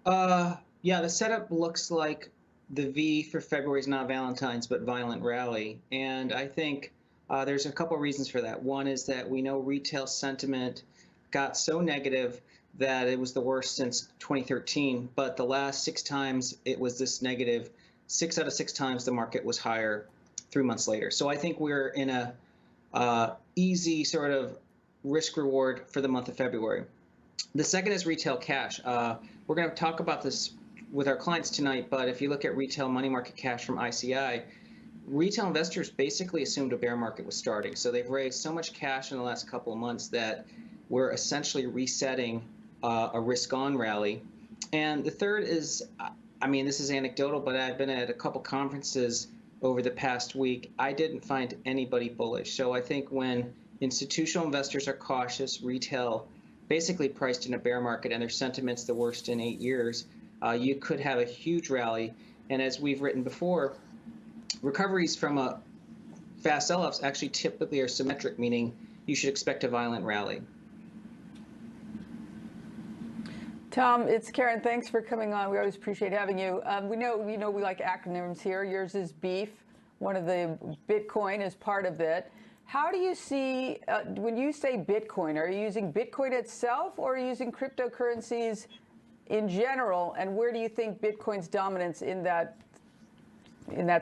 Yeah, the setup looks like the V for February is not Valentine's, but violent rally. And I think there's a couple reasons for that. One is that we know retail sentiment got so negative that it was the worst since 2013. But the last six times it was this negative, 6 out of 6 times the market was higher 3 months later. So I think we're in a easy sort of risk reward for the month of February. The second is retail cash. We're going to talk about this with our clients tonight, but if you look at retail money market cash from ICI, retail investors basically assumed a bear market was starting. So they've raised so much cash in the last couple of months that we're essentially resetting a risk-on rally. And the third is, I mean, this is anecdotal, but I've been at a couple conferences over the past week. I didn't find anybody bullish. So I think when institutional investors are cautious, retail basically priced in a bear market and their sentiment's the worst in 8 years, you could have a huge rally. And as we've written before, recoveries from a fast sell-offs actually typically are symmetric, meaning you should expect a violent rally. Tom, it's Karen. Thanks for coming on. We always appreciate having you. We know we like acronyms here. Yours is BEEFF. One of the Bitcoin is part of it. How do you see, when you say Bitcoin, are you using Bitcoin itself or are you using cryptocurrencies in general? And where do you think Bitcoin's dominance in that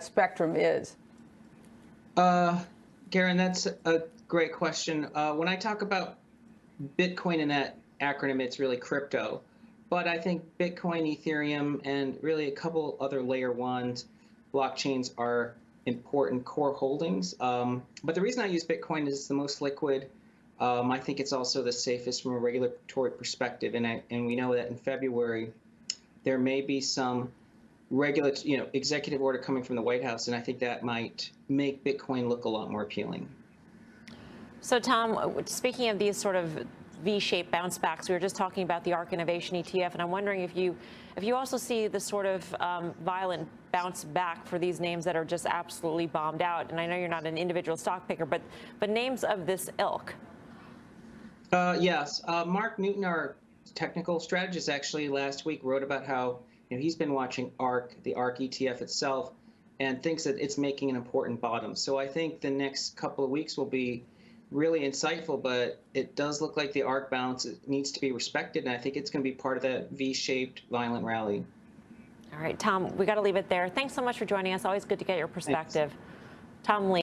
spectrum is? Garen, that's a great question. When I talk about Bitcoin in that acronym, it's really crypto. But I think Bitcoin, Ethereum, and really a couple other layer ones blockchains are important core holdings. But the reason I use Bitcoin is it's the most liquid. I think it's also the safest from a regulatory perspective. And we know that in February, there may be some executive order coming from the White House, and I think that might make Bitcoin look a lot more appealing. So, Tom, speaking of these sort of V-shaped bounce backs, we were just talking about the ARK Innovation ETF, and I'm wondering if you also see the sort of violent bounce back for these names that are just absolutely bombed out. And I know you're not an individual stock picker, but names of this ilk. Yes, Mark Newton, our technical strategist, actually last week wrote about how he's been watching ARK, the ARK ETF itself, and thinks that it's making an important bottom. So I think the next couple of weeks will be really insightful, but it does look like the ARK bounce needs to be respected, and I think it's going to be part of that V-shaped violent rally. All right, Tom, we got to leave it there. Thanks so much for joining us. Always good to get your perspective. Thanks. Tom Lee.